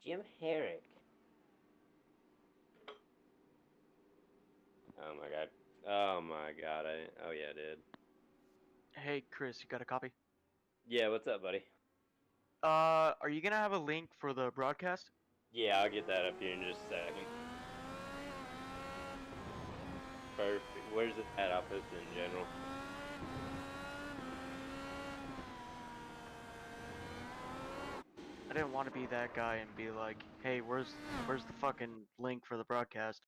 Jim Herrick. Oh my god. Oh my god. Oh yeah, I did. Hey, Chris, you got a copy? Yeah, what's up, buddy? Are you gonna have a link for the broadcast? Yeah, I'll get that up here in just a second. Perfect. Where's it at? I'll post it in general. I didn't want to be that guy and be like, "Hey, where's the fucking link for the broadcast?"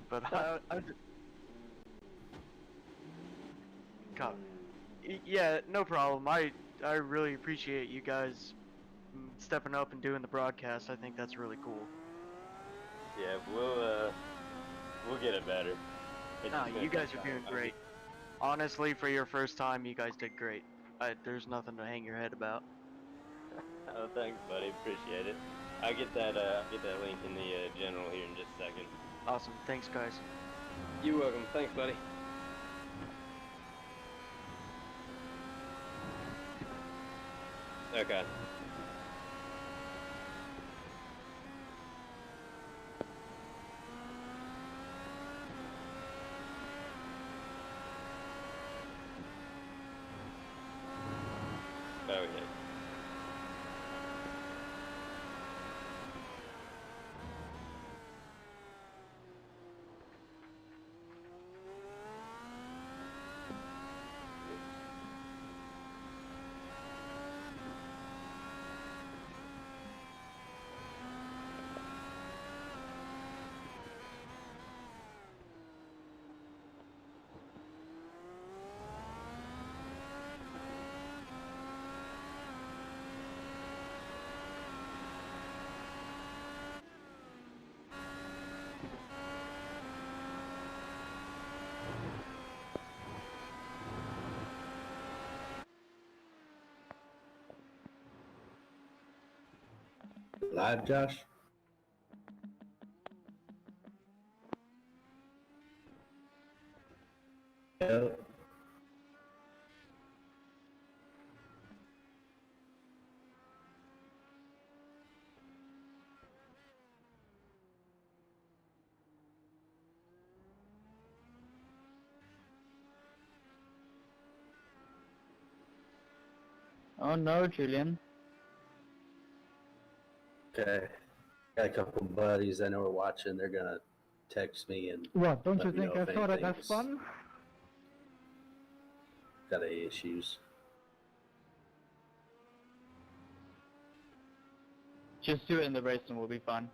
But I just, yeah, no problem. I really appreciate you guys stepping up and doing the broadcast. I think that's really cool. Yeah, we'll get it better. It's Nah, just gonna you take guys are time. doing great. Honestly, for your first time, you guys did great. There's nothing to hang your head about. Oh, thanks, buddy. Appreciate it. I'll get that link in the general here in just a second. Awesome. Thanks, guys. You're welcome. Thanks, buddy. Okay. Okay. Live, Josh? Yep. Oh no, Julian. Okay. Got a couple buddies I know are watching. They're gonna text me and What, don't let you me know think I if thought that that's anything's fun? got any issues. Just do it in the race and we'll be fine.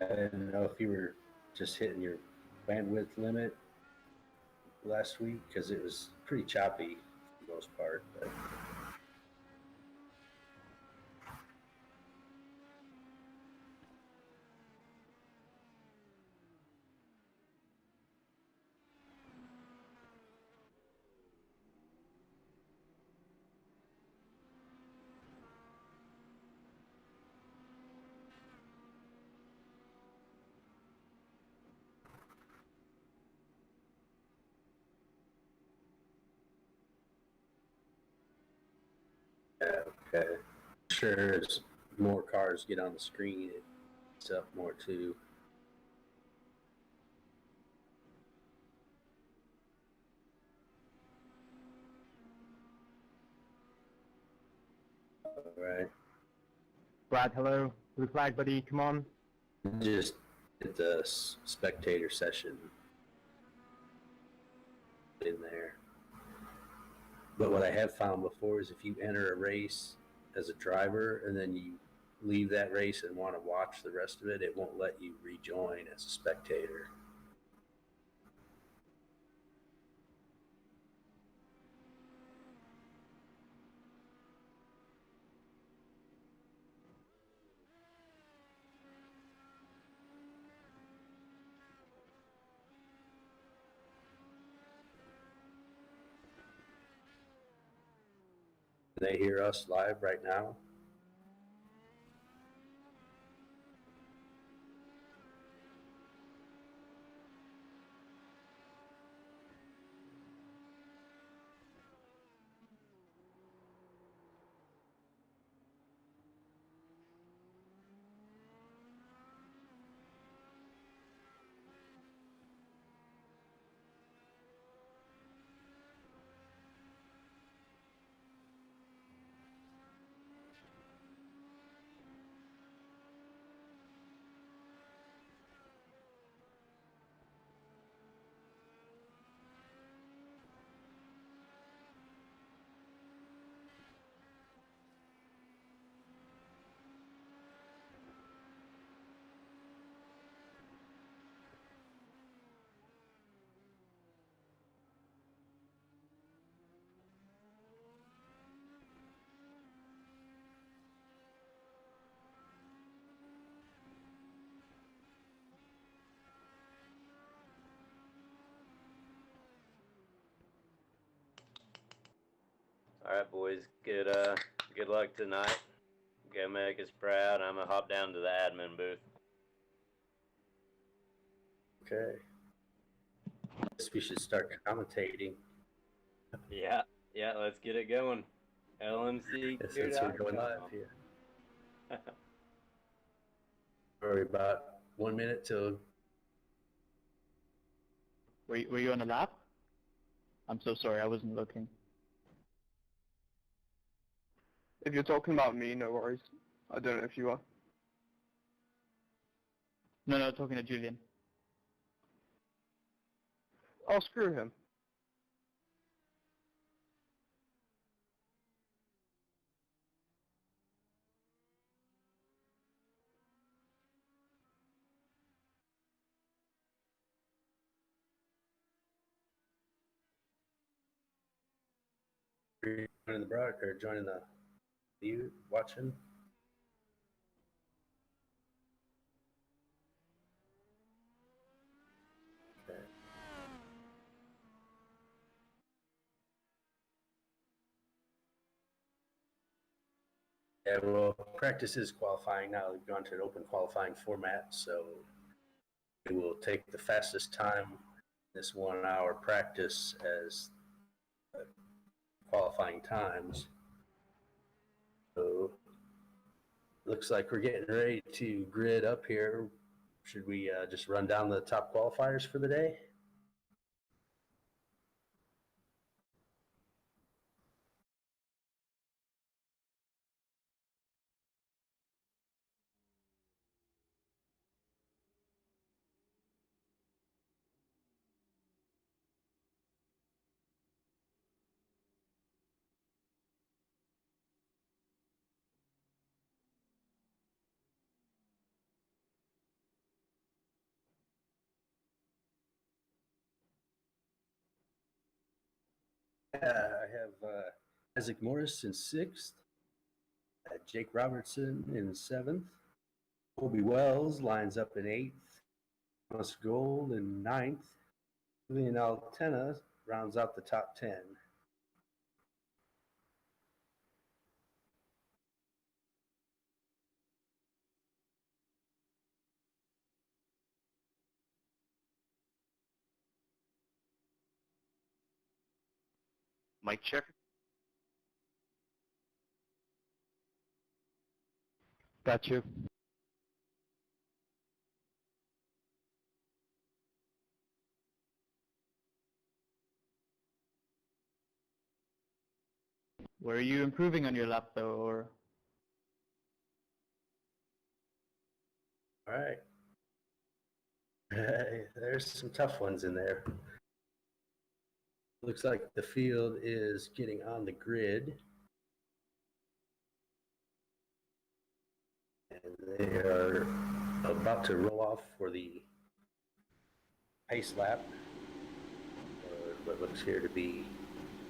I didn't know if you were just hitting your bandwidth limit last week because it was pretty choppy for the most part. But yeah, okay. Sure, as more cars get on the screen, it's up more too. All right. Brad, hello. Blue flag, buddy, come on. Just hit the spectator session in there. But what I have found before is if you enter a race as a driver and then you leave that race and want to watch the rest of it, it won't let you rejoin as a spectator. Can they hear us live right now? All right, boys. Good luck tonight. Go make us proud. I'm gonna hop down to the admin booth. Okay. Guess we should start commentating. Yeah, yeah. Let's get it going. LMC. Since we're going live here. We're about 1 minute till. Were you on a lap? I'm so sorry, I wasn't looking. If you're talking about me, no worries. I don't know if you are. No, talking to Julian. Oh, screw him. Joining the or joining the view, watching. Okay. Yeah, well, practice is qualifying now. We've gone to an open qualifying format, so we will take the fastest time this 1 hour practice as qualifying times. So looks like we're getting ready to grid up here. Should we just run down the top qualifiers for the day? I have Isaac Morris in 6th, Jake Robertson in 7th, Colby Wells lines up in 8th, Thomas Gold in 9th, Julian Altena rounds out the top 10. Mic check. Got you. Were you improving on your lap though, or? All right. There's some tough ones in there. Looks like the field is getting on the grid. And they are about to roll off for the pace lap, or what looks here to be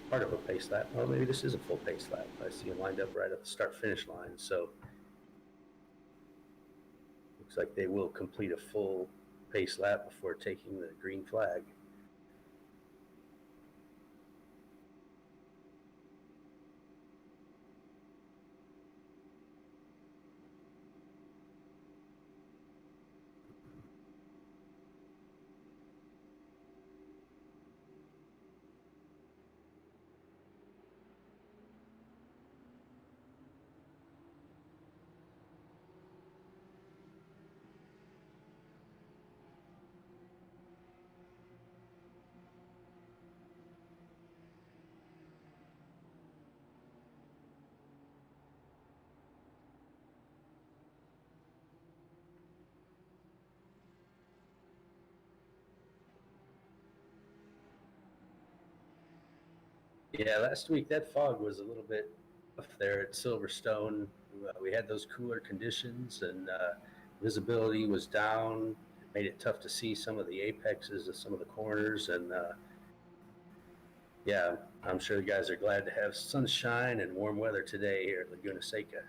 part of a pace lap. Oh, maybe this is a full pace lap. I see them lined up right at the start-finish line. So looks like they will complete a full pace lap before taking the green flag. Yeah, last week that fog was a little bit up there at Silverstone. We had those cooler conditions, and visibility was down. It made it tough to see some of the apexes of some of the corners. And yeah, I'm sure you guys are glad to have sunshine and warm weather today here at Laguna Seca.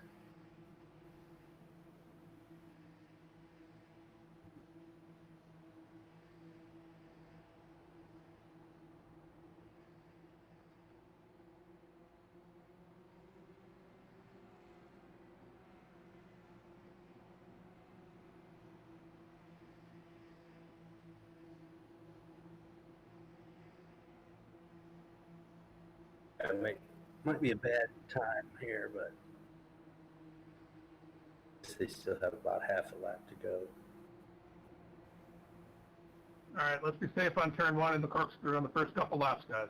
It might be a bad time here, but they still have about half a lap to go. All right, let's be safe on turn one in the corkscrew on the first couple laps, guys.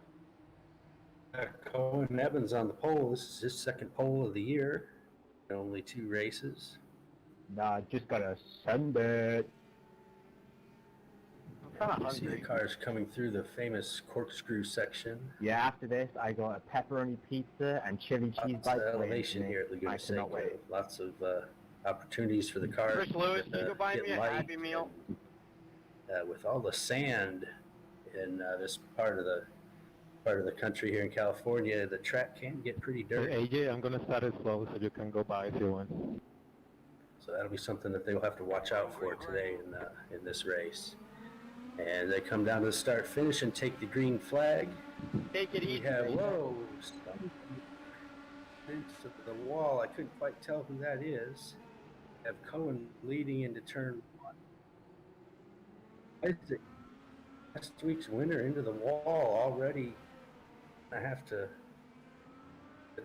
Cohen Evans on the pole. This is his second pole of the year. Only 2 races. Nah, just gotta send it. I'm kinda You see the hungry. cars coming through the famous corkscrew section. Yeah, after this, I got a pepperoni pizza and chili cheese Lots of bites. elevation here at Laguna I cannot Seca. wait. Lots of opportunities for the cars. Chris Lewis, can you go buy get me a light Happy Meal? and, with all the sand in this part of the country here in California, the track can get pretty dirty. AJ, I'm gonna start it slow so you can go by if you want. So that'll be something that they'll have to watch out for today in this race. And they come down to the start finish and take the green flag. Take it We easy. have, baby. whoa, something to the wall. I couldn't quite tell who that is. We have Cohen leading into turn 1. Isaac, last week's winner into the wall already. I have to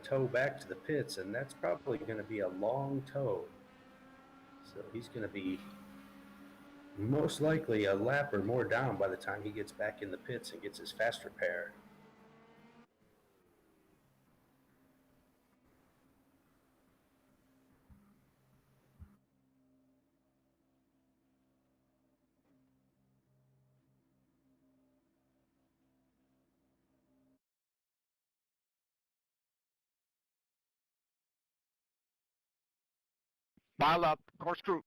tow back to the pits, and that's probably going to be a long tow. So he's going to be most likely a lap or more down by the time he gets back in the pits and gets his fast repair. Mile up, corkscrew.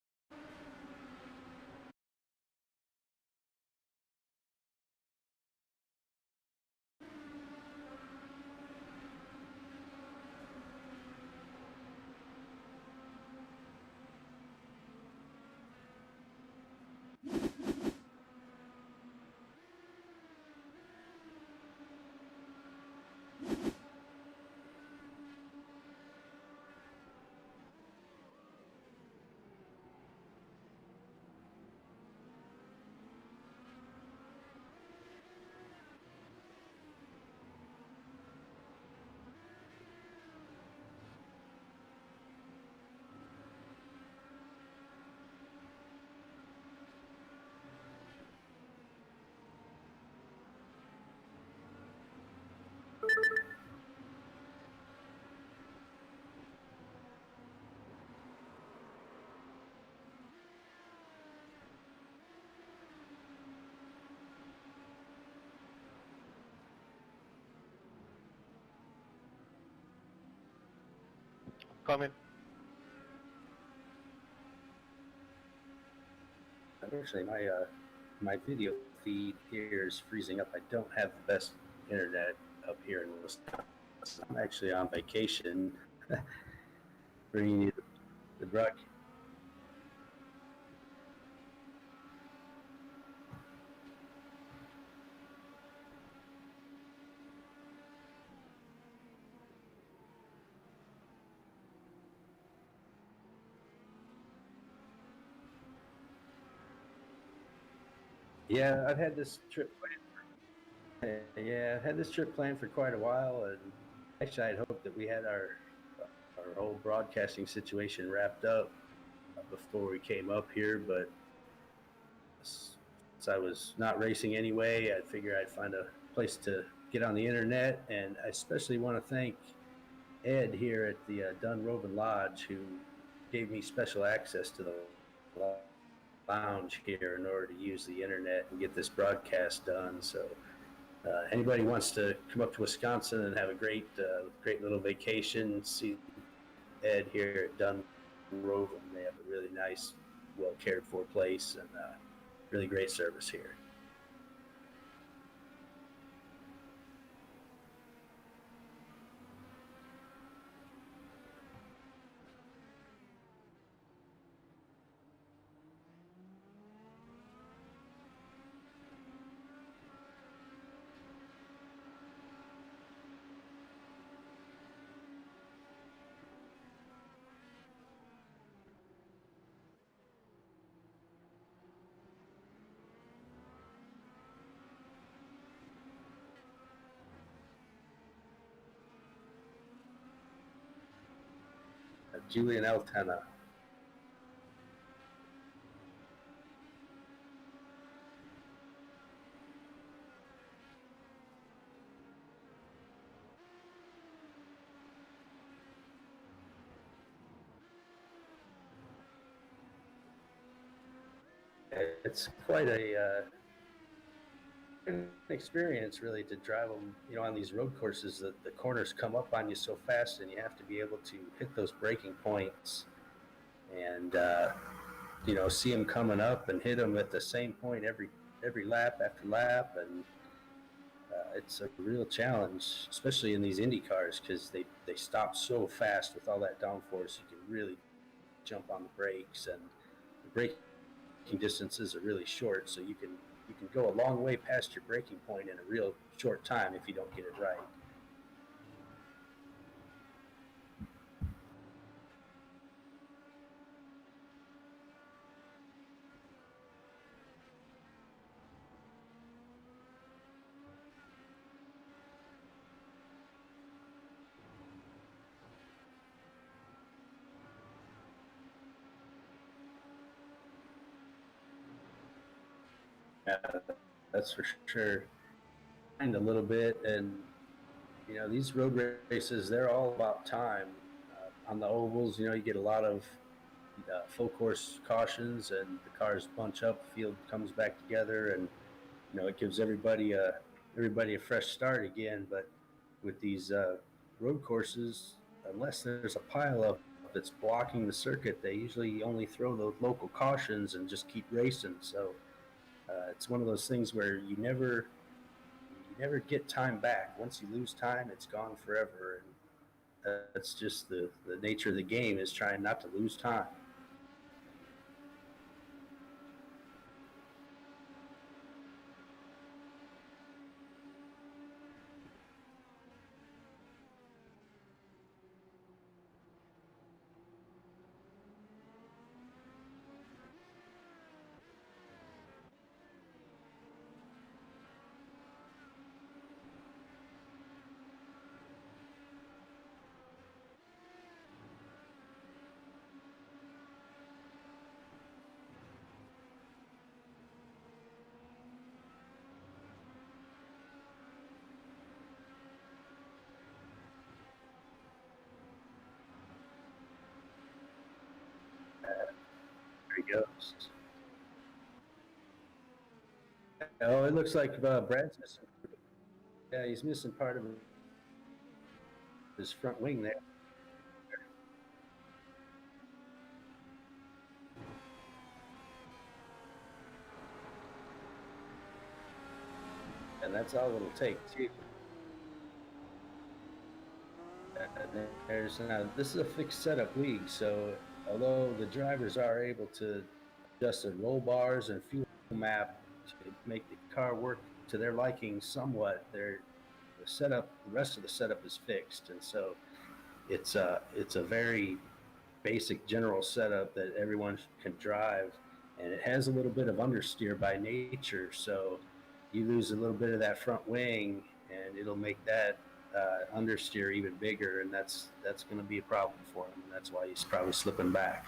Coming. Unfortunately, my video feed here is freezing up. I don't have the best internet up here in Wisconsin. I'm actually on vacation, bringing you the broadcast. Yeah, I've had this trip planned. Yeah, I've had this trip planned for quite a while, and actually, I'd hoped that we had our whole broadcasting situation wrapped up before we came up here. But since I was not racing anyway, I figured I'd find a place to get on the internet, and I especially want to thank Ed here at the Dunrovin Lodge, who gave me special access to the lounge here in order to use the internet and get this broadcast done. So anybody wants to come up to Wisconsin and have a great little vacation, see Ed here at Dunrovin. They have a really nice, well cared for place, and really great service here. Julian Altena. It's quite an experience, really, to drive them. You know, on these road courses, the corners come up on you so fast, and you have to be able to hit those braking points, and you know, see them coming up and hit them at the same point every lap after lap, and it's a real challenge, especially in these Indy cars, because they stop so fast with all that downforce. You can really jump on the brakes, and the braking distances are really short, so you can go a long way past your braking point in a real short time if you don't get it right. Yeah, that's for sure. And a little bit, and you know, these road races, they're all about time. On the ovals, you know, you get a lot of full course cautions, and the cars bunch up, the field comes back together, and you know, it gives everybody a fresh start again. But with these road courses, unless there's a pileup that's blocking the circuit, they usually only throw those local cautions and just keep racing. So it's one of those things where you never get time back. Once you lose time, it's gone forever, and that's just the nature of the game, is trying not to lose time. There he goes. Oh, it looks like Brad's missing. Yeah, he's missing part of his front wing there. And that's all it'll take, too. And there's this is a fixed setup league, so although the drivers are able to adjust the roll bars and fuel map to make the car work to their liking somewhat, the rest of the setup is fixed, and so it's a very basic general setup that everyone can drive, and it has a little bit of understeer by nature, so you lose a little bit of that front wing, and it'll make that understeer even bigger, and that's going to be a problem for him, and that's why he's probably slipping back.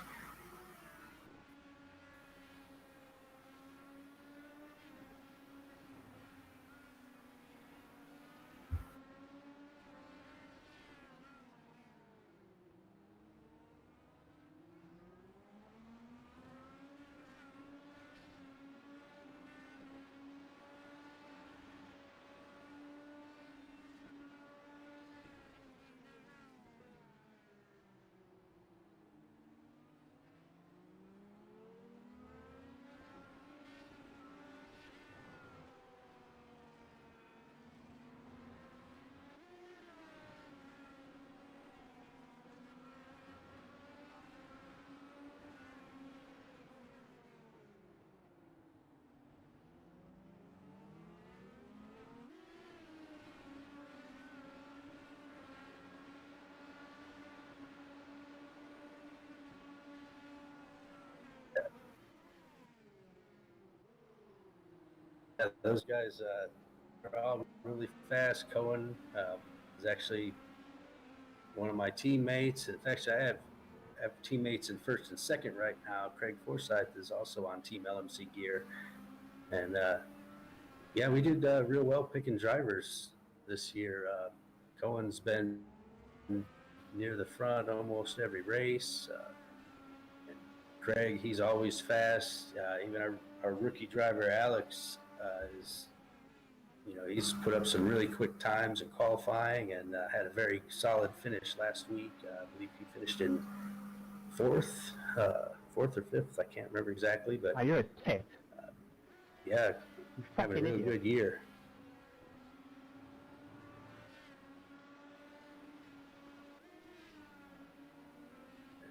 Yeah, those guys are all really fast. Cohen is actually one of my teammates. Actually, I have teammates in first and second right now. Craig Forsyth is also on Team LMC Gear. And yeah, we did real well picking drivers this year. Cohen's been near the front almost every race. And Craig, he's always fast. Even our rookie driver, Alex, is, he's put up some really quick times in qualifying and had a very solid finish last week. I believe he finished in fourth or fifth. I can't remember exactly, but Are you a tech? yeah, You having a fucking real idiot. good year.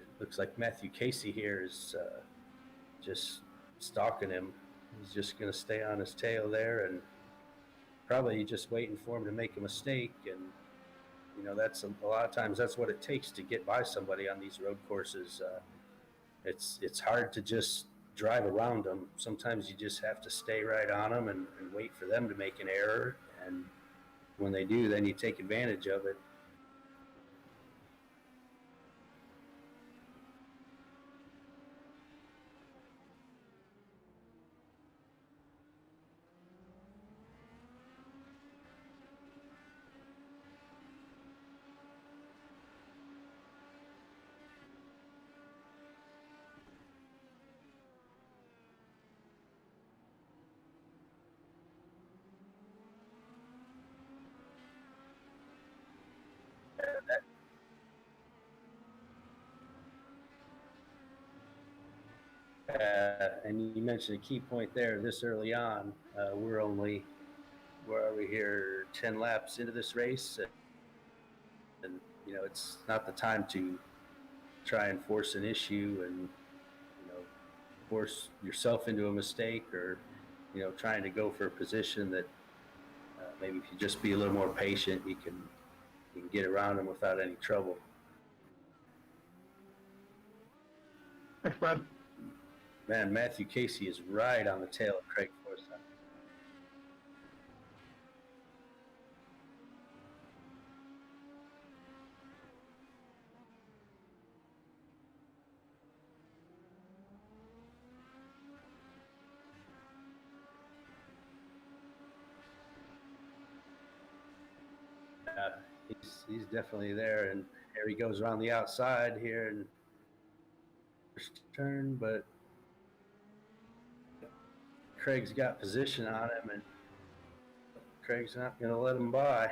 It looks like Matthew Casey here is just stalking him. He's just going to stay on his tail there and probably just waiting for him to make a mistake. And that's a lot of times that's what it takes to get by somebody on these road courses. It's hard to just drive around them. Sometimes you just have to stay right on them and wait for them to make an error. And when they do, then you take advantage of it. And you mentioned a key point there. This early on, we're only, where are we here, 10 laps into this race, and it's not the time to try and force an issue and force yourself into a mistake, or trying to go for a position that maybe if you just be a little more patient, you can get around them without any trouble. Thanks, Brad. Man, Matthew Casey is right on the tail of Craig Forsyth. He's definitely there, and here he goes around the outside here and first turn, but Craig's got position on him, and Craig's not going to let him by.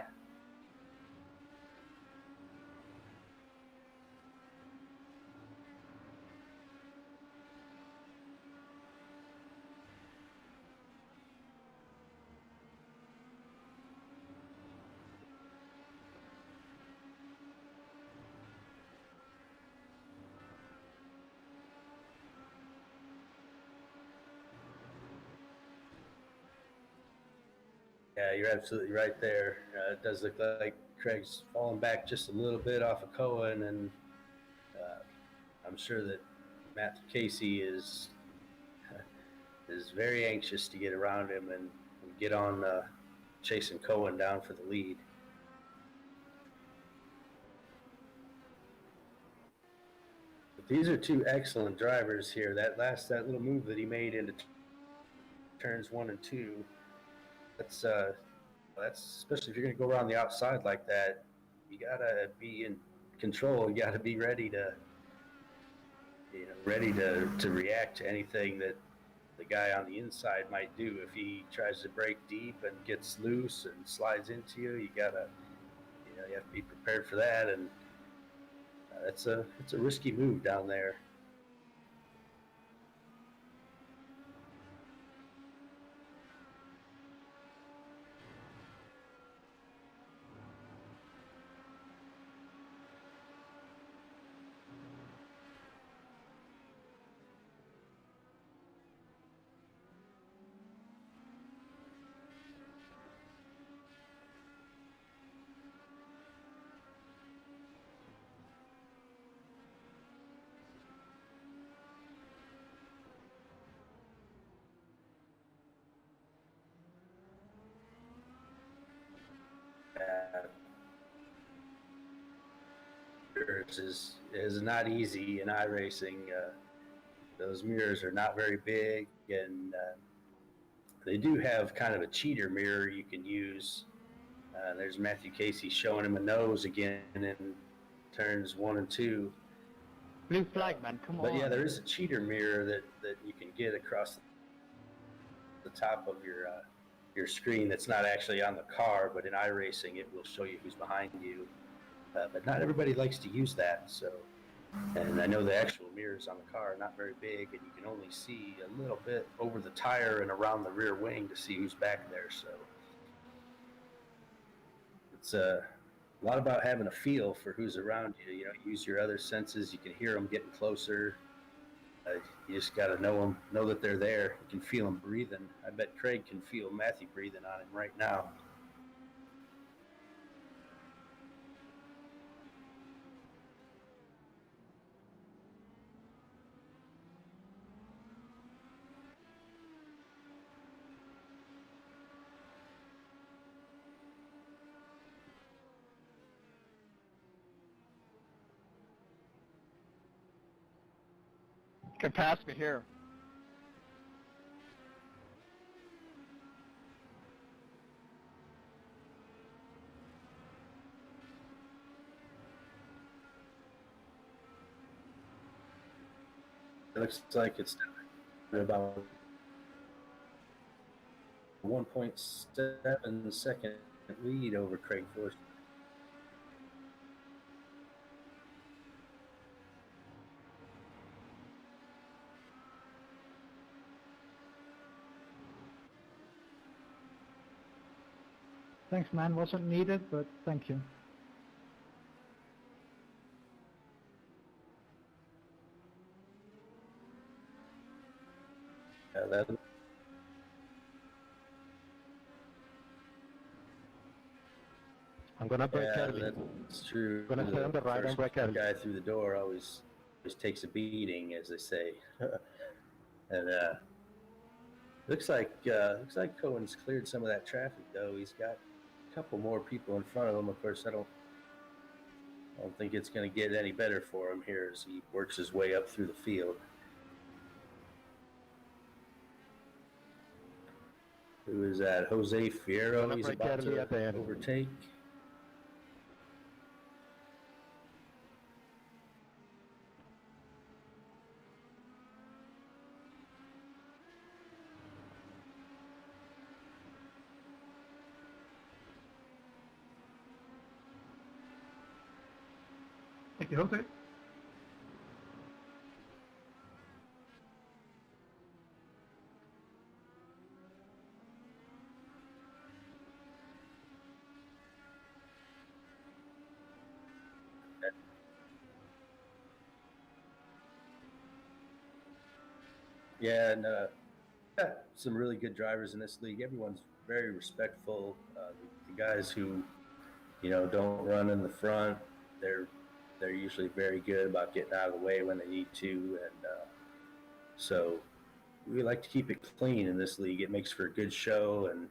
Yeah, you're absolutely right there. It does look like Craig's falling back just a little bit off of Cohen, and I'm sure that Matt Casey is very anxious to get around him and get on chasing Cohen down for the lead. But these are two excellent drivers here. That little move that he made into turns 1 and 2. That's especially if you're going to go around the outside like that, you gotta be in control. You gotta be ready to react to anything that the guy on the inside might do. If he tries to break deep and gets loose and slides into you, you have to be prepared for that. And it's a risky move down there. mirrors is not easy in iRacing. Those mirrors are not very big, and they do have kind of a cheater mirror you can use. There's Matthew Casey showing him a nose again in turns 1 and 2. Blue flag, man, come on. But yeah, there is a cheater mirror that you can get across the top of your screen that's not actually on the car, but in iRacing it will show you who's behind you. But not everybody likes to use that, so. And I know the actual mirrors on the car are not very big, and you can only see a little bit over the tire and around the rear wing to see who's back there, so. It's a lot about having a feel for who's around you. You know, use your other senses. You can hear them getting closer. You just got to know that they're there. You can feel them breathing. I bet Craig can feel Matthew breathing on him right now. Can pass me here. It looks like it's about 1.7 second lead over Craig Forsyth. Thanks, man. Wasn't needed, but thank you. I'm gonna break early. That's true. Gonna stay on the right and break early. Guy through the door always takes a beating, as they say. And looks like Cohen's cleared some of that traffic, though. He's got a couple more people in front of him. Of course, I don't think it's going to get any better for him here as he works his way up through the field. Who is that? Jose Fierro. He's about to overtake. Thank you, Jose. Yeah, and got some really good drivers in this league. Everyone's very respectful. The guys who, don't run in the front, they're usually very good about getting out of the way when they need to, and so we like to keep it clean in this league. It makes for a good show, and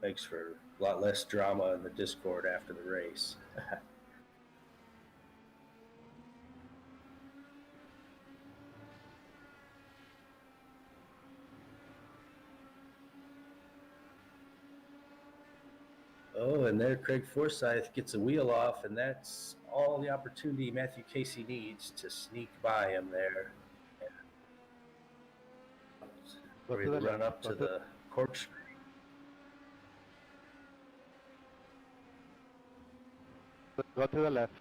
makes for a lot less drama in the Discord after the race. Oh, and there Craig Forsyth gets a wheel off, and that's all the opportunity Matthew Casey needs to sneak by him there. Ready to run up to the corkscrew. Go to the left.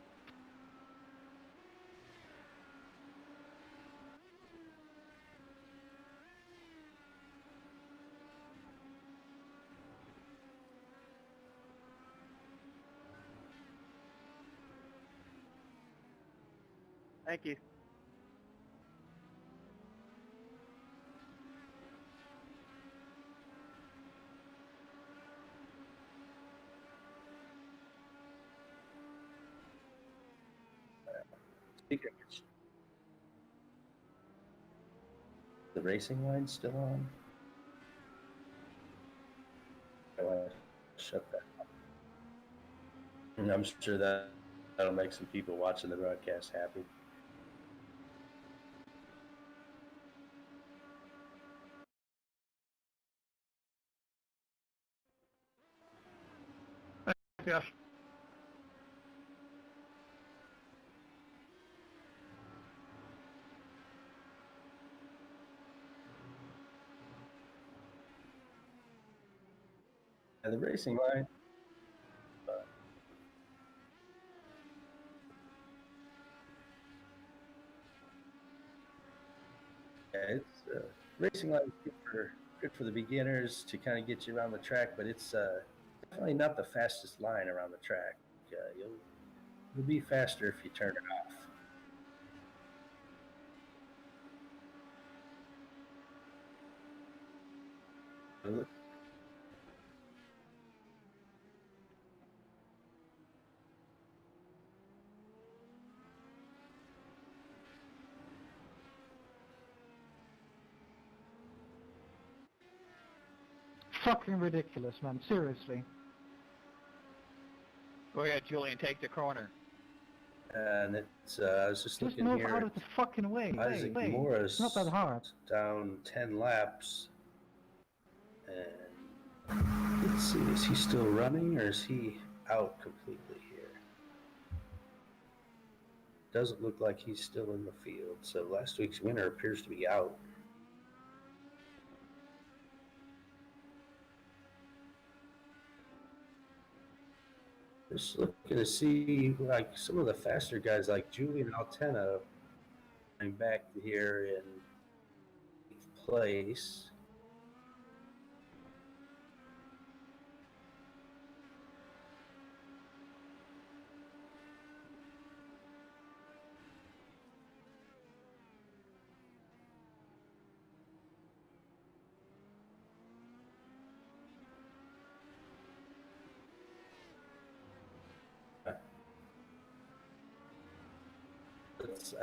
Thank you. Speaking of which, the racing line's still on? I want to shut that off. And I'm sure that That'll make some people watching the broadcast happy. Yes. And the racing line. Yeah, it's racing line is good for the beginners to kind of get you around the track, but it's definitely not the fastest line around the track. You'll be faster if you turn it off. Fucking ridiculous, man. Seriously. Go ahead, Julian, take the corner. And it's I was just Just looking move here. out of the fucking way. Isaac Hey, Morris it's not that hard. down 10 laps. And let's see, is he still running or is he out completely here? Doesn't look like he's still in the field. So last week's winner appears to be out. Just looking to see like some of the faster guys like Julian Altena coming back here in 8th place.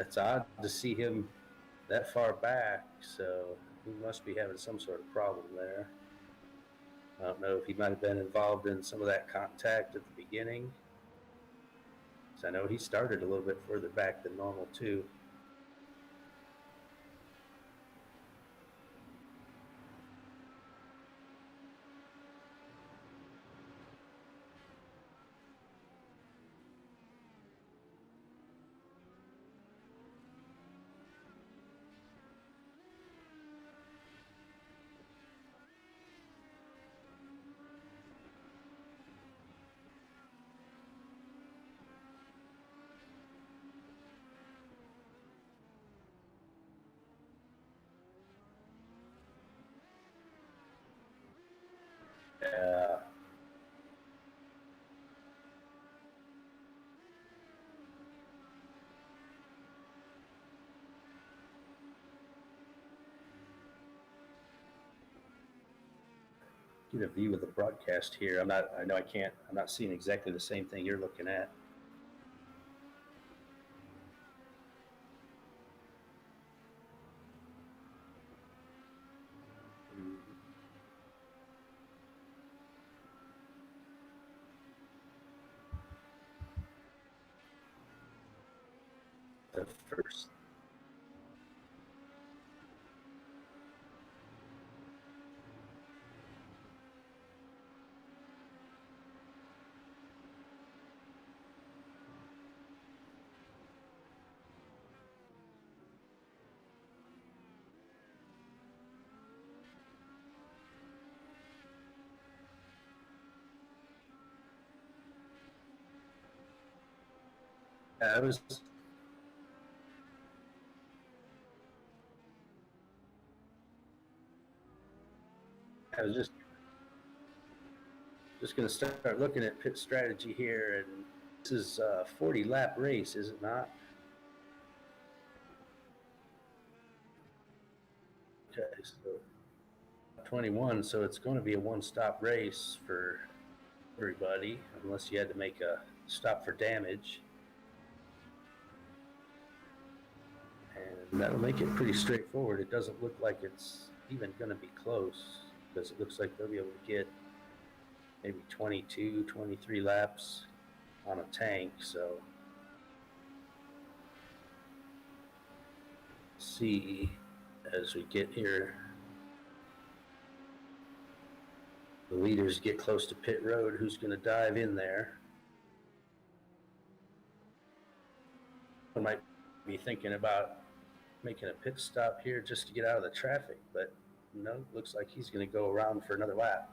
It's odd to see him that far back, so he must be having some sort of problem there. I don't know if he might have been involved in some of that contact at the beginning. So I know he started a little bit further back than normal too. Yeah. Get a view of the broadcast here. I'm not seeing exactly the same thing you're looking at. The first. I was just going to start looking at pit strategy here, and this is a 40 lap race, is it not? Okay, so 21, so it's going to be a one-stop race for everybody, unless you had to make a stop for damage. And that'll make it pretty straightforward. It doesn't look like it's even going to be close, because it looks like they'll be able to get maybe 22, 23 laps on a tank. So see as we get here. The leaders get close to pit road, who's going to dive in there. I might be thinking about making a pit stop here just to get out of the traffic, but no, looks like he's going to go around for another lap.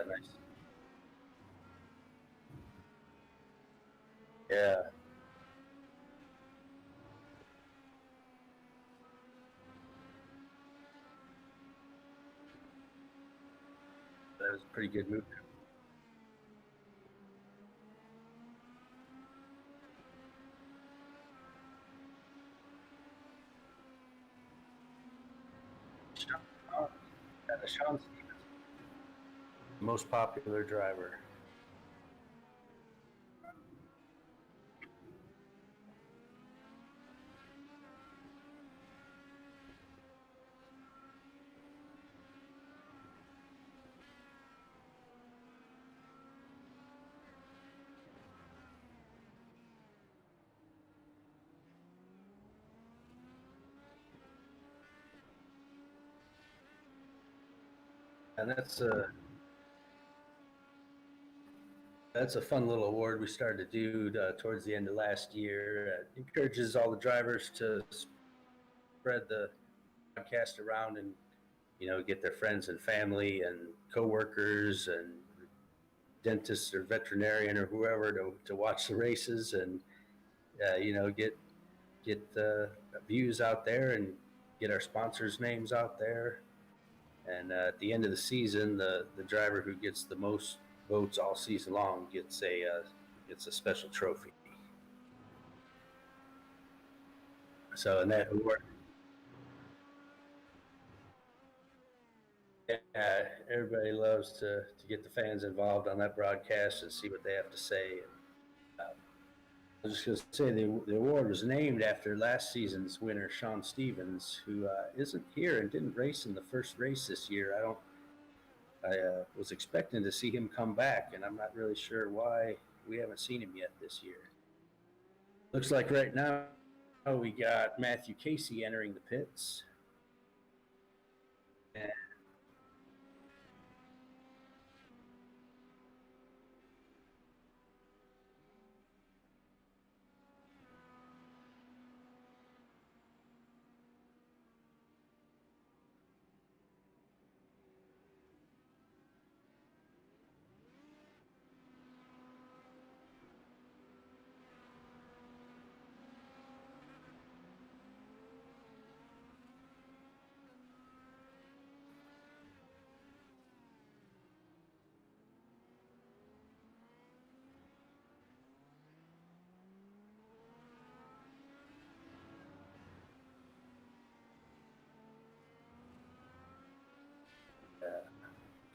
Nice. Yeah. That was a pretty good move. Sean Stevens, most popular driver. And that's a fun little award we started to do towards the end of last year. It encourages all the drivers to spread the podcast around and, you know, get their friends and family and coworkers and dentists or veterinarian or whoever to watch the races and, you know, get the views out there and get our sponsors' names out there. And at the end of the season, the driver who gets the most votes all season long gets a special trophy. So, and that award, everybody loves to get the fans involved on that broadcast and see what they have to say. I was just going to say the award was named after last season's winner, Sean Stevens, who isn't here and didn't race in the first race this year. I was expecting to see him come back, and I'm not really sure why we haven't seen him yet this year. Looks like right now we got Matthew Casey entering the pits.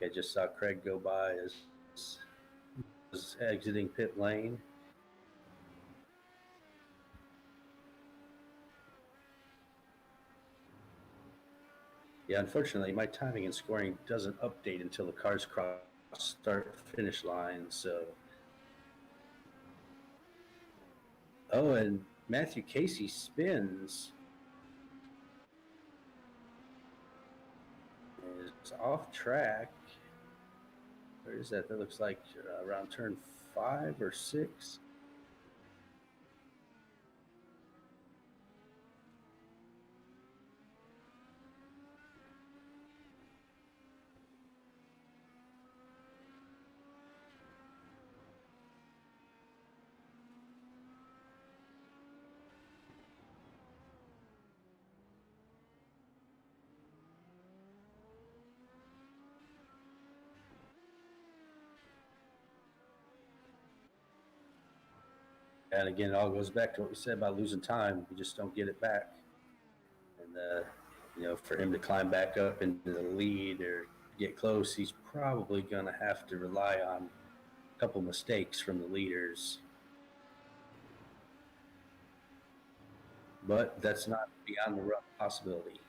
And I just saw Craig go by as was exiting pit lane. Yeah, unfortunately, my timing and scoring doesn't update until the cars cross start-finish line. So, oh, and Matthew Casey spins. Is off track. Where is that? That looks like around turn 5 or 6. And again, it all goes back to what we said about losing time. You just don't get it back. And, you know, for him to climb back up into the lead or get close, he's probably going to have to rely on a couple mistakes from the leaders. but that's not beyond the realm of possibility.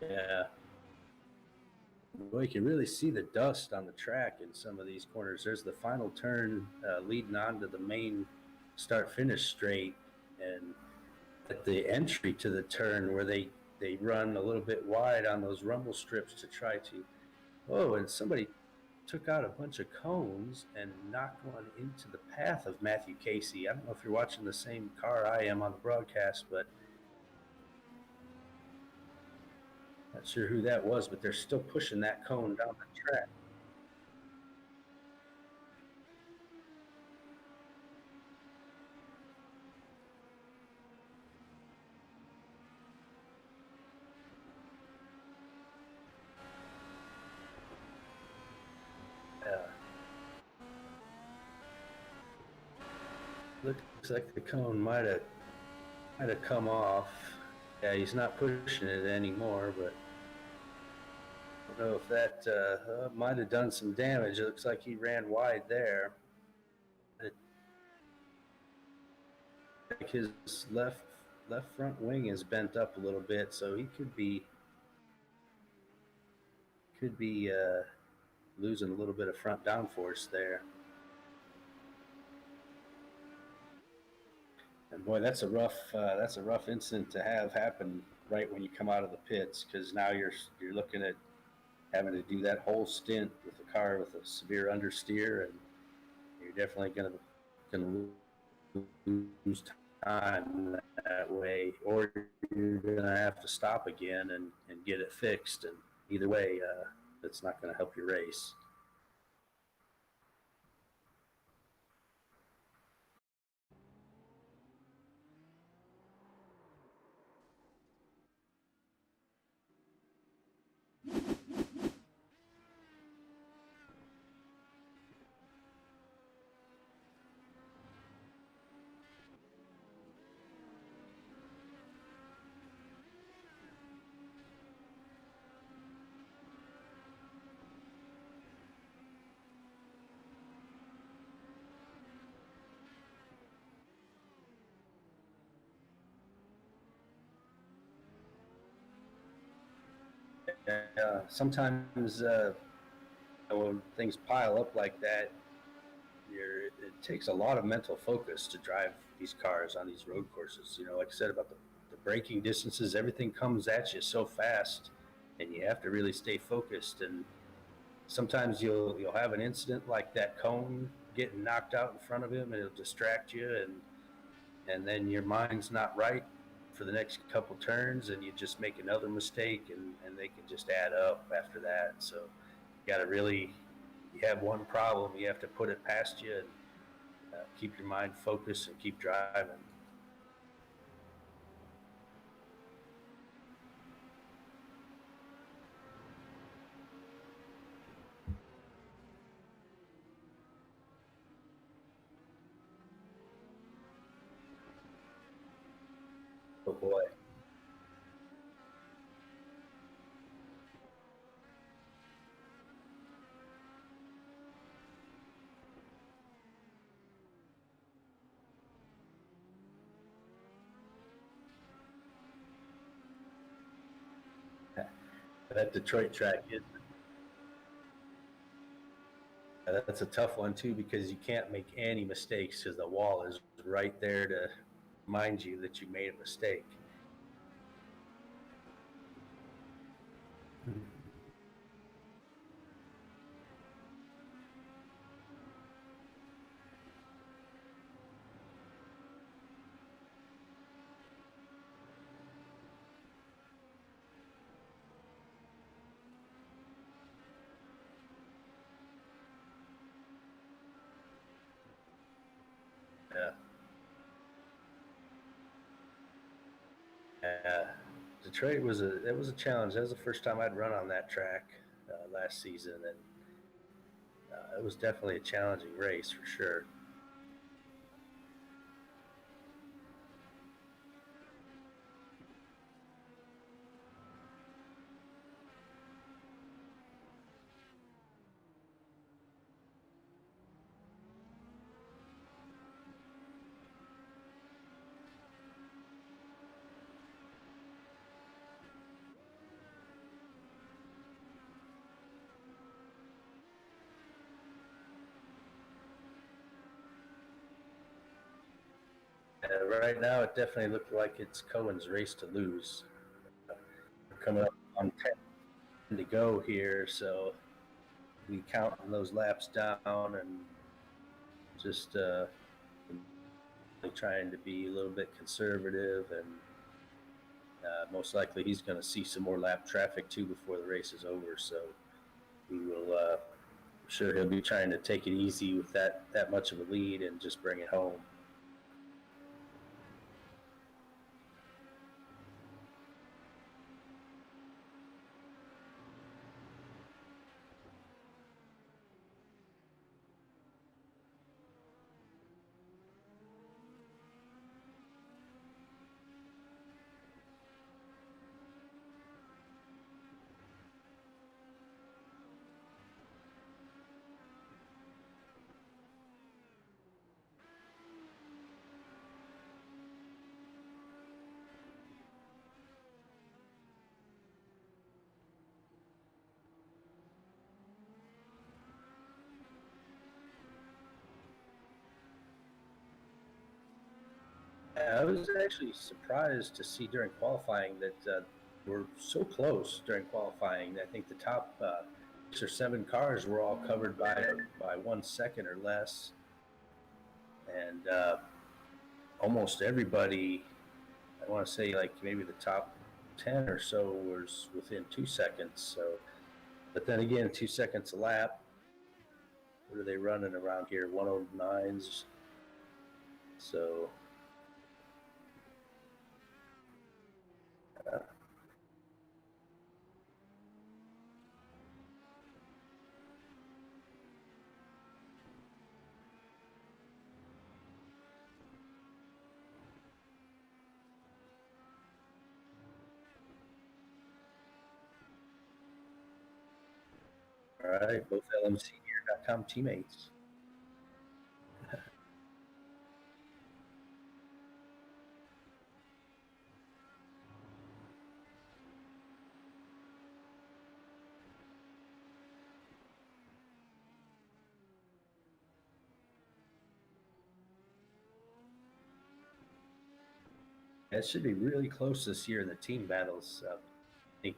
Yeah. Well, you can really see the dust on the track in some of these corners. There's the final turn leading on to the main start-finish straight, and at the entry to the turn where they run a little bit wide on those rumble strips to try to, oh, and somebody took out a bunch of cones and knocked one into the path of Matthew Casey. I don't know if you're watching the same car I am on the broadcast, but not sure who that was, but they're still pushing that cone down the track. Looks like the cone might have come off. Yeah, he's not pushing it anymore, but I don't know if that might have done some damage. It looks like he ran wide there. Like his left front wing is bent up a little bit, so he could be losing a little bit of front downforce there. And boy, that's a rough incident to have happen right when you come out of the pits, because now you're looking at having to do that whole stint with a car with a severe understeer, and you're definitely going to lose time that way, or you're going to have to stop again and get it fixed. And either way, it's not going to help your race. Sometimes when things pile up like that, it takes a lot of mental focus to drive these cars on these road courses. You know, like I said about the braking distances, everything comes at you so fast, and you have to really stay focused. And sometimes you'll have an incident like that cone getting knocked out in front of him, and it'll distract you, and then your mind's not right for the next couple turns, and you just make another mistake, and they can just add up after that. So you got to really, you have one problem, you have to put it past you and keep your mind focused and keep driving. Oh boy. That Detroit track is, that's a tough one too, because you can't make any mistakes because the wall is right there to remind you that you made a mistake. Detroit was a challenge. That was the first time I'd run on that track last season, and it was definitely a challenging race for sure. Right now, it definitely looked like it's Cohen's race to lose. We're coming up on 10 to go here, so we counting those laps down and just trying to be a little bit conservative, and most likely he's going to see some more lap traffic too before the race is over. So we will, I'm sure he'll be trying to take it easy with that much of a lead and just bring it home. I was actually surprised to see during qualifying that we're so close during qualifying. I think the top 6 or 7 cars were all covered by 1 second or less, and almost everybody, I want to say like maybe the top 10 or so was within 2 seconds. So, but then again, 2 seconds a lap. What are they running around here? 109s. So. All right, both LMCgear.com teammates. It should be really close this year in the team battles. I think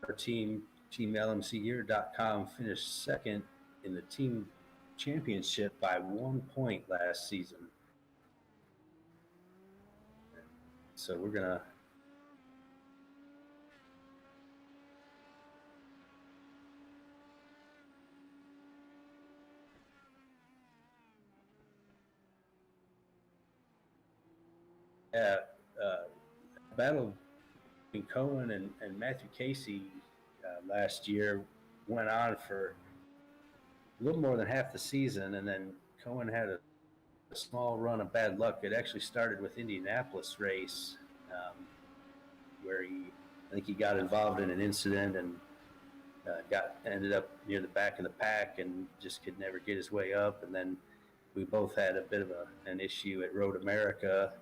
our team LMCgear.com finished second in the team championship by 1 point last season. So we're gonna battle between Cohen and Matthew Casey last year went on for a little more than half the season, and then Cohen had a small run of bad luck. It actually started with Indianapolis race, where I think he got involved in an incident and ended up near the back of the pack and just could never get his way up. And then we both had a bit of an issue at Road America,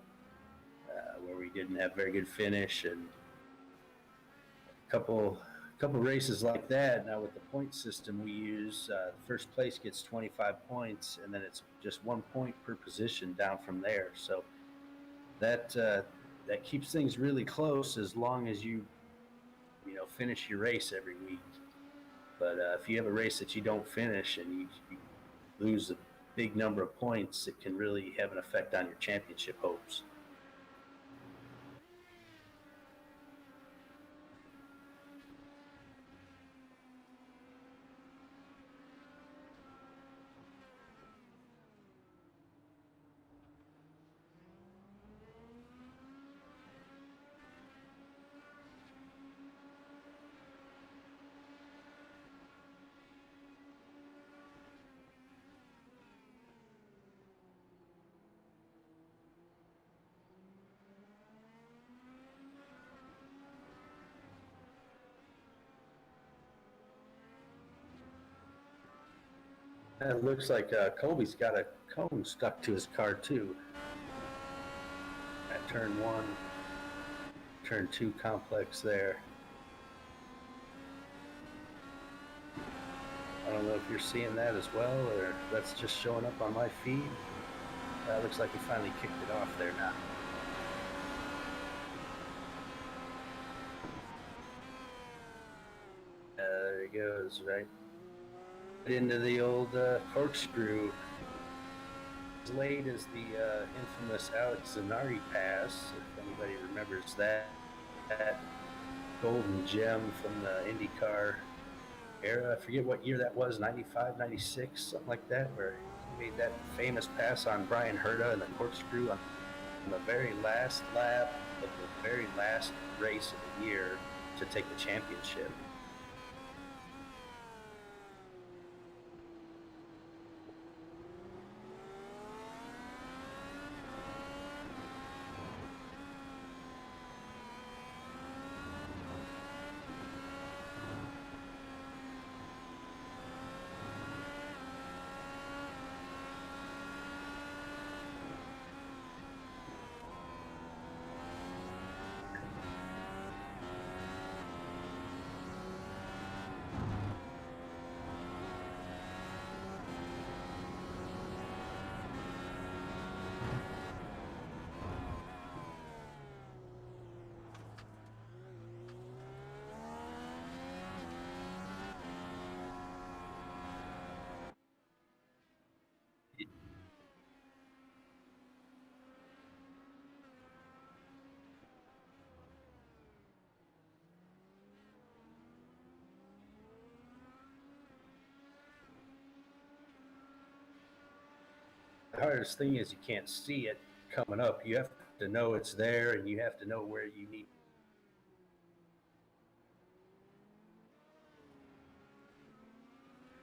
where we didn't have a very good finish, and a couple races like that. Now with the point system we use, first place gets 25 points, and then it's just 1 point per position down from there. So that keeps things really close as long as you finish your race every week. But if you have a race that you don't finish and you lose a big number of points, it can really have an effect on your championship hopes. It looks like Colby's got a cone stuck to his car too. At turn 1, turn 2 complex there. I don't know if you're seeing that as well, or if that's just showing up on my feed. Looks like he finally kicked it off there now. There he goes, right into the old corkscrew. As late as the infamous Alex Zanardi pass, if anybody remembers that golden gem from the IndyCar era. I forget what year that was, 95, 96, something like that, where he made that famous pass on Brian Herta in the corkscrew on the very last lap of the very last race of the year to take the championship. The hardest thing is you can't see it coming up. You have to know it's there, and you have to know where you need.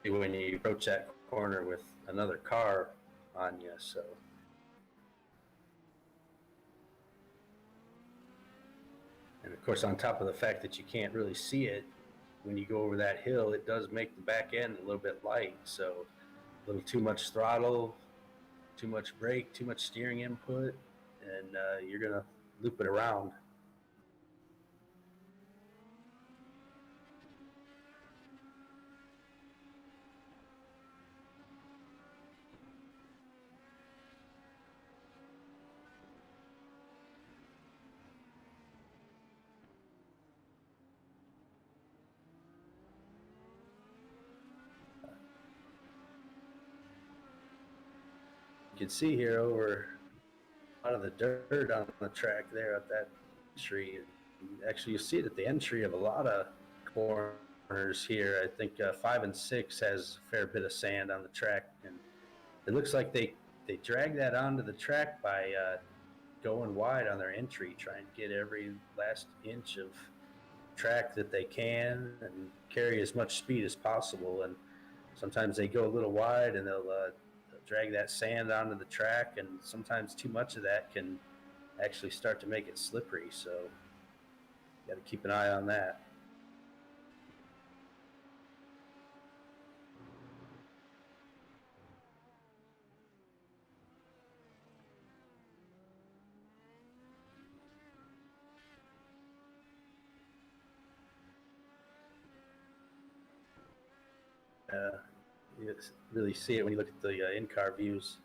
When you approach that corner with another car on you, so. And of course, on top of the fact that you can't really see it, when you go over that hill, it does make the back end a little bit light. So a little too much throttle, too much brake, too much steering input, and you're going to loop it around. You can see here over a lot of the dirt on the track there at that tree. Actually, you see it at the entry of a lot of corners here. I think 5 and 6 has a fair bit of sand on the track, and it looks like they drag that onto the track by going wide on their entry, trying to get every last inch of track that they can and carry as much speed as possible. And sometimes they go a little wide, and they'll drag that sand onto the track, and sometimes too much of that can actually start to make it slippery, so you got to keep an eye on that. You really see it when you look at the in-car views.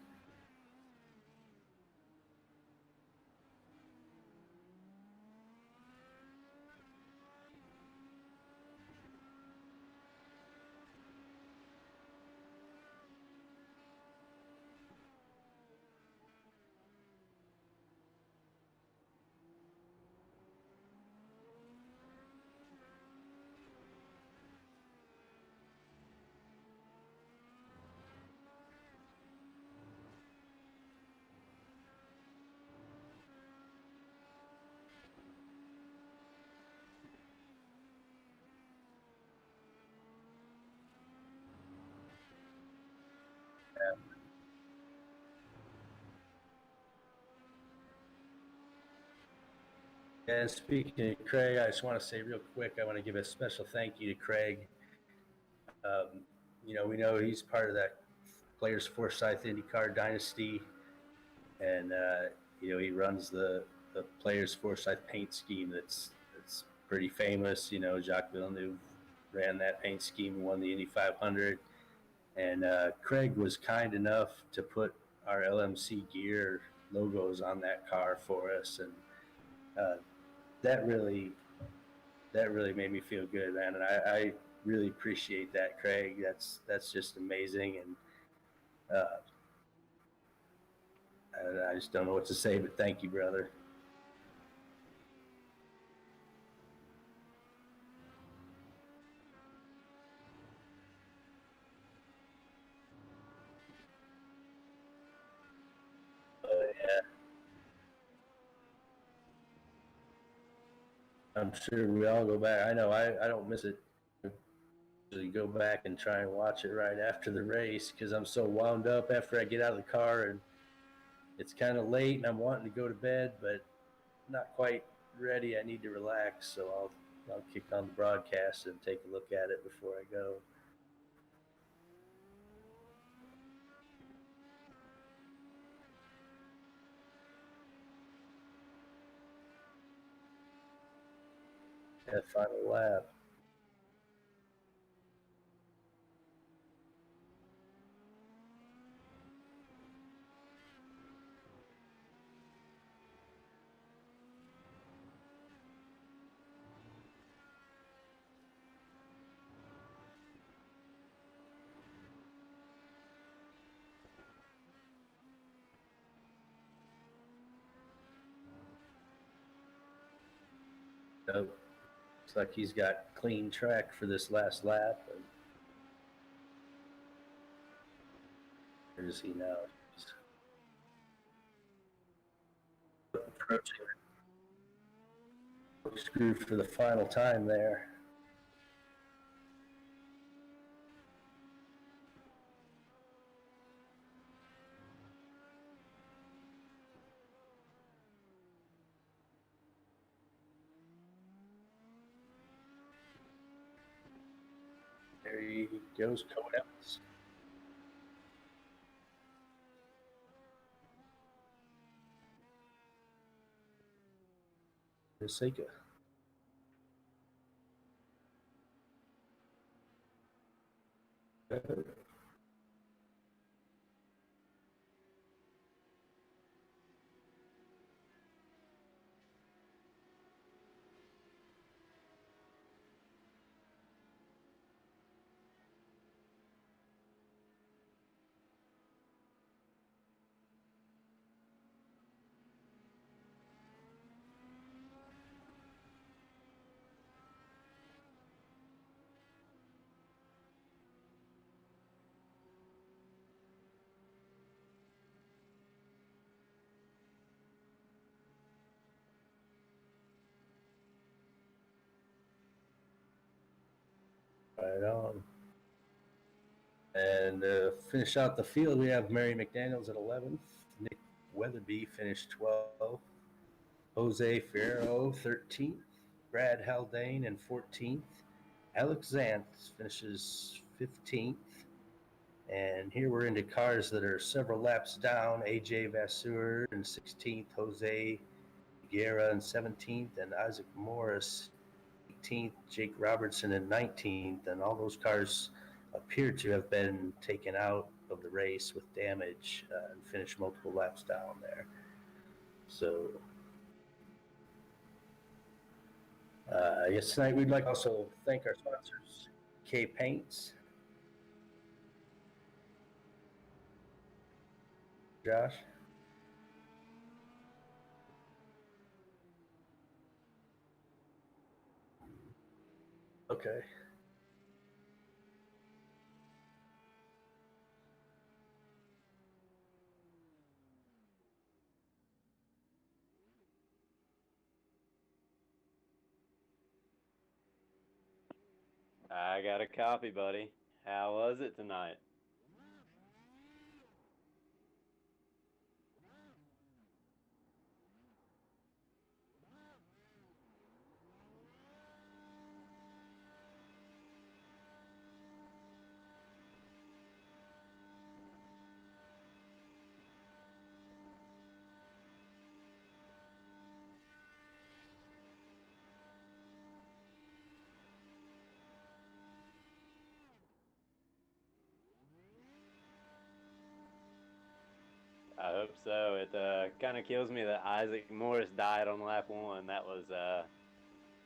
And speaking of Craig, I just want to say real quick, I want to give a special thank you to Craig. You know, we know he's part of that Players Forsyth IndyCar Dynasty, and he runs the Players Forsyth paint scheme that's pretty famous. Jacques Villeneuve ran that paint scheme and won the Indy 500. And Craig was kind enough to put our LMC gear logos on that car for us, and that really made me feel good, man. And I really appreciate that, Craig. That's just amazing, and I just don't know what to say, but thank you, brother. Yeah. I'm sure we all go back. I know I don't miss it. Usually go back and try and watch it right after the race because I'm so wound up after I get out of the car and it's kind of late and I'm wanting to go to bed, but not quite ready. I need to relax, so I'll kick on the broadcast and take a look at it before I go. That final lap. Nope. Looks like he's got clean track for this last lap. And where is he now? He's approaching screwed for the final time there. There he goes, Code Evans. Sika. Right on. And finish out the field, we have Mary McDaniels at 11th. Nick Weatherby finished 12th. Jose Fierro 13th. Brad Haldane in 14th. Alex Zantz finishes 15th. And here we're into cars that are several laps down. AJ Vasseur in 16th. Jose Guerra in 17th. And Isaac Morris 18th, Jake Robertson in 19th, and all those cars appear to have been taken out of the race with damage and finished multiple laps down there. So I guess tonight we'd like to also thank our sponsors, K Paints. Josh? Okay. I got a copy, buddy. How was it tonight? hope so. It kind of kills me that Isaac Morris died on lap 1. That was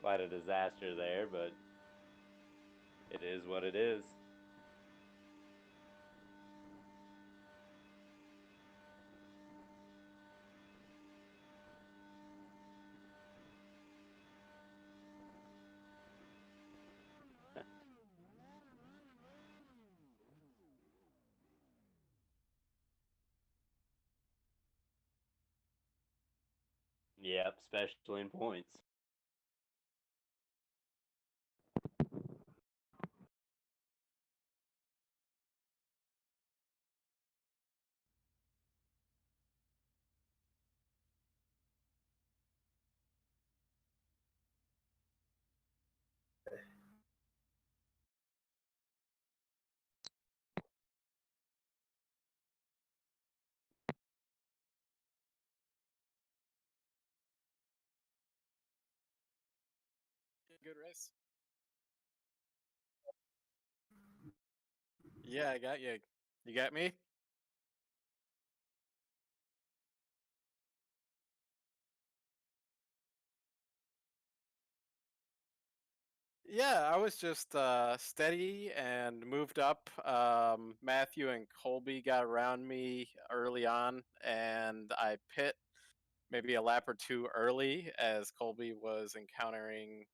quite a disaster there, but it is what it is. Yep, especially in points. Good race. Yeah, I got you. You got me? Yeah, I was just steady and moved up. Matthew and Colby got around me early on, and I pit maybe a lap or two early as Colby was encountering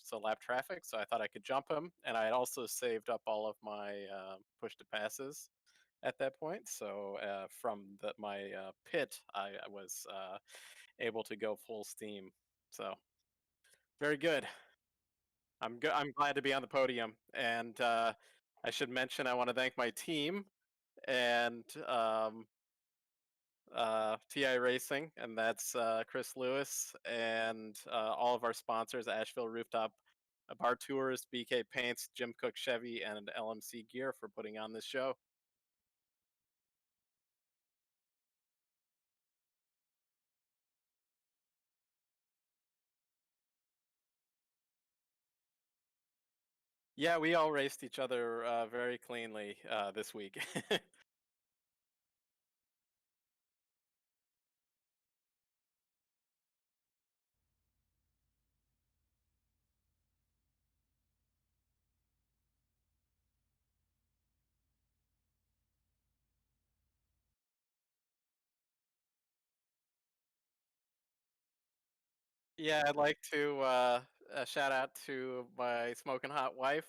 some lap traffic. So I thought I could jump him, and I had also saved up all of my push to passes at that point. So from my pit, I was able to go full steam. So very good. I'm glad to be on the podium, and I should mention I want to thank my team and TI Racing, and that's Chris Lewis and all of our sponsors: Asheville Rooftop Bar Tours, BK Paints, Jim Cook Chevy, and LMC Gear for putting on this show. Yeah, we all raced each other very cleanly this week. Yeah, I'd like to shout out to my smoking hot wife.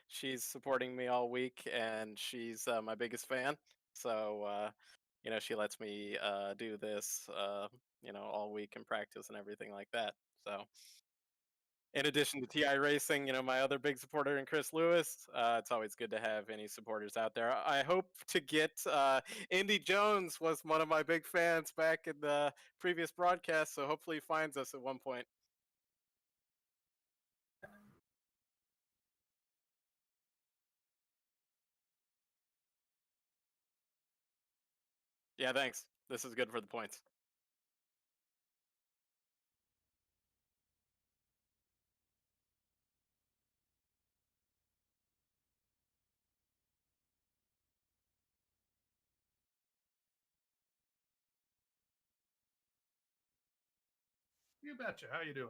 She's supporting me all week, and she's my biggest fan. So, she lets me do this, all week and practice and everything like that. So, in addition to TI Racing, my other big supporter in Chris Lewis, it's always good to have any supporters out there. I hope to get Indy Jones was one of my big fans back in the previous broadcast, so hopefully he finds us at one point. Yeah, thanks. This is good for the points. You betcha. How you doing?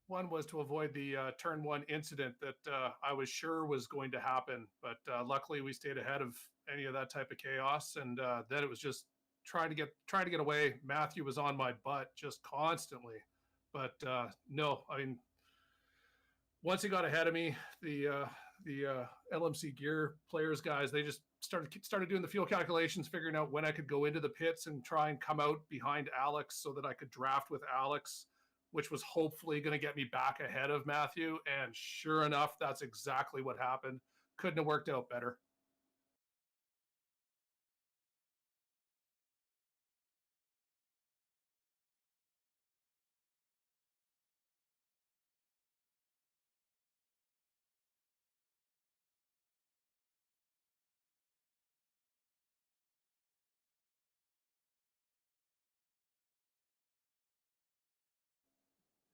One was to avoid the turn 1 incident that I was sure was going to happen, but luckily we stayed ahead of any of that type of chaos. And then it was just trying to get away. Matthew was on my butt just constantly, but no, I mean, once he got ahead of me, the LMC Gear players guys, they just started doing the fuel calculations, figuring out when I could go into the pits and try and come out behind Alex so that I could draft with Alex, which was hopefully going to get me back ahead of Matthew. And sure enough, that's exactly what happened. Couldn't have worked out better.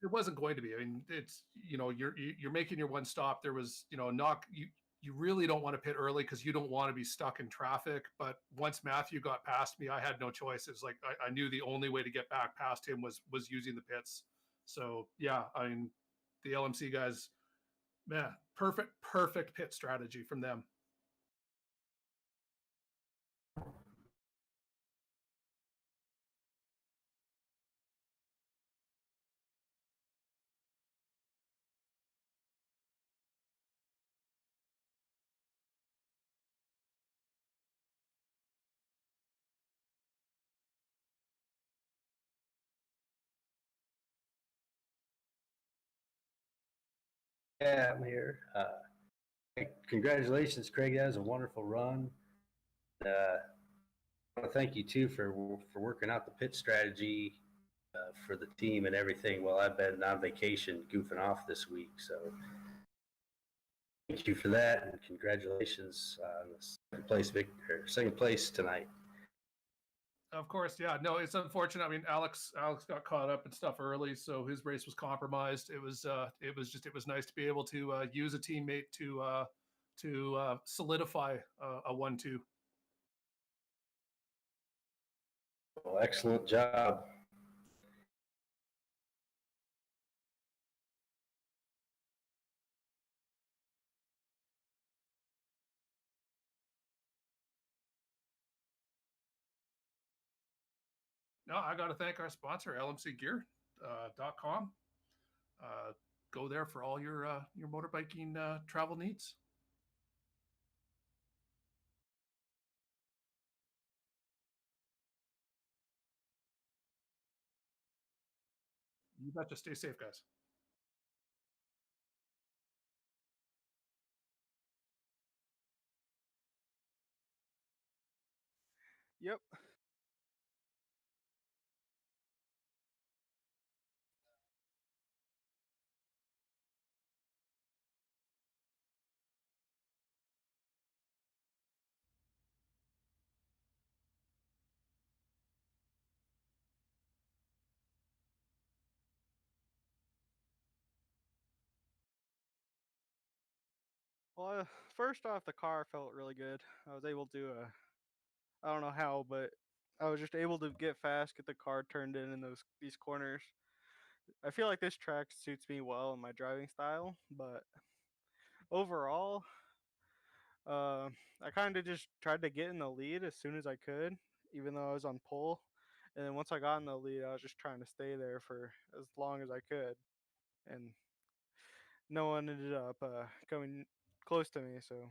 it wasn't going to be. I mean, it's you're making your one stop. There was knock you really don't want to pit early because you don't want to be stuck in traffic. But once Matthew got past me, I had no choice. It's like I knew the only way to get back past him was using the pits. So yeah, I mean, the LMC guys, man, perfect pit strategy from them. Yeah, I'm here. Congratulations, Craig. That was a wonderful run. I want to thank you too for working out the pit strategy for the team and everything. Well, I've been on vacation, goofing off this week, so thank you for that, and congratulations on the second place tonight. Of course, yeah. No, it's unfortunate. I mean, Alex got caught up and stuff early, so his race was compromised. It was nice to be able to use a teammate to solidify a 1-2. Well, excellent job. No, I got to thank our sponsor, LMCgear.com. Go there for all your motorbiking travel needs. You betcha. Stay safe, guys. Yep. Well, first off, the car felt really good. I was able to, I don't know how, but I was just able to get fast, get the car turned in these corners. I feel like this track suits me well in my driving style, but overall, I kind of just tried to get in the lead as soon as I could, even though I was on pole. And then once I got in the lead, I was just trying to stay there for as long as I could, and no one ended up coming close to me. So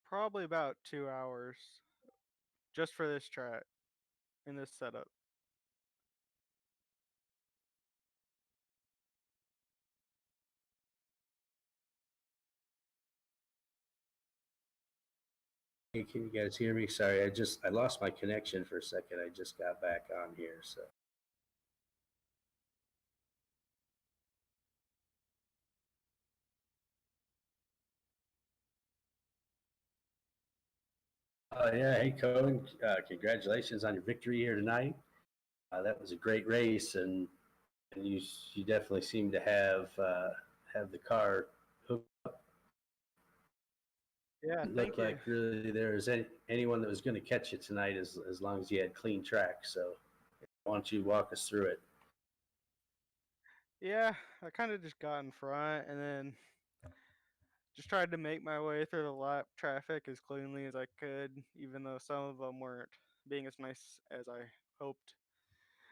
probably about 2 hours just for this track in this setup. Hey, can you guys hear me? Sorry, I lost my connection for a second. I just got back on here, so. Yeah, hey Cohen, congratulations on your victory here tonight. That was a great race, and you definitely seem to have the car hooked up. Yeah, It thank looked you. like really there was anyone that was going to catch you tonight as long as you had clean track. So why don't you walk us through it? Yeah, I kind of just got in front and then just tried to make my way through the lap traffic as cleanly as I could, even though some of them weren't being as nice as I hoped.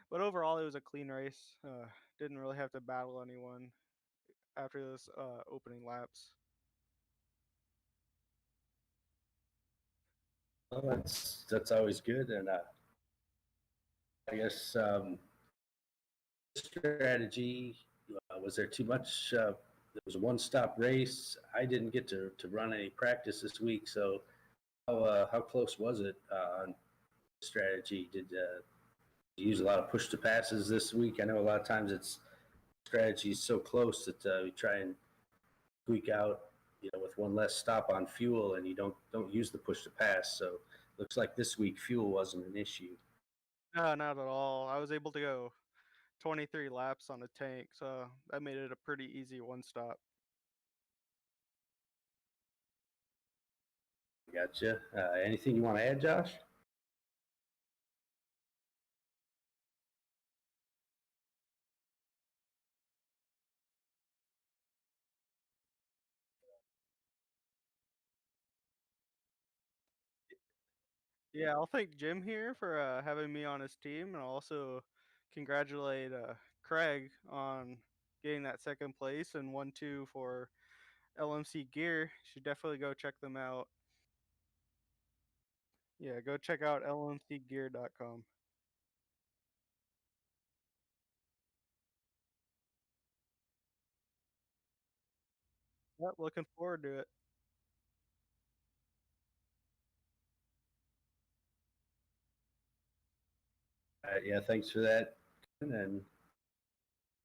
But overall, it was a clean race. Didn't really have to battle anyone after those opening laps. Well, that's always good, and I guess strategy, was there too much? It was a one-stop race. I didn't get to run any practice this week, so how close was it on strategy? Did you use a lot of push to passes this week? I know a lot of times it's strategy is so close that we try and squeak out, with one less stop on fuel, and you don't use the push to pass. So looks like this week fuel wasn't an issue. No, not at all. I was able to go 23 laps on a tank, so that made it a pretty easy one stop. Gotcha. Anything you want to add, Josh? Yeah, I'll thank Jim here for having me on his team, and I'll also congratulate Craig on getting that second place and 1-2 for LMC Gear. You should definitely go check them out. Yeah, go check out lmcgear.com. Yep, looking forward to it. Yeah, thanks for that. And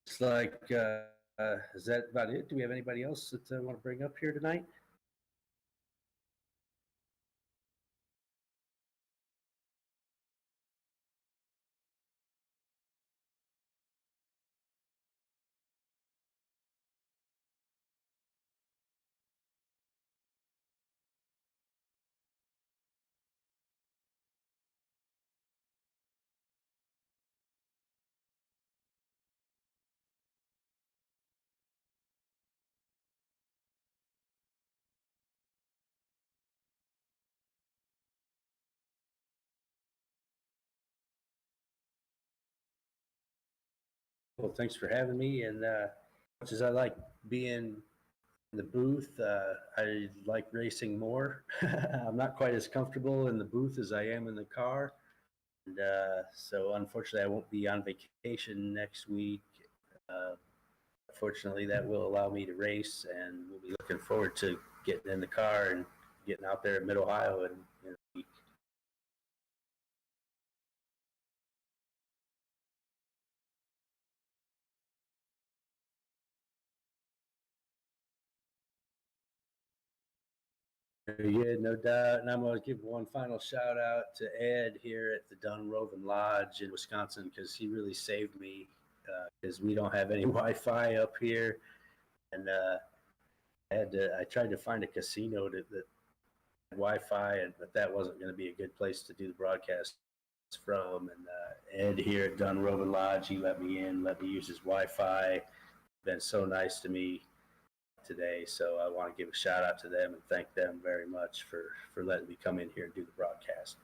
it's like, is that about it? Do we have anybody else that I want to bring up here tonight? Well, thanks for having me. And much as I like being in the booth, I like racing more. I'm not quite as comfortable in the booth as I am in the car. And so unfortunately, I won't be on vacation next week. Fortunately, that will allow me to race, and we'll be looking forward to getting in the car and getting out there at Mid-Ohio in a week. Very good, no doubt. And I'm going to give one final shout out to Ed here at the Dunrovin Lodge in Wisconsin, because he really saved me, because we don't have any Wi-Fi up here. And I tried to find a casino that had Wi-Fi, but that wasn't going to be a good place to do the broadcast from. And Ed here at Dunrovin Lodge, he let me in, let me use his Wi-Fi. Been so nice to me today, so I want to give a shout out to them and thank them very much for letting me come in here and do the broadcast.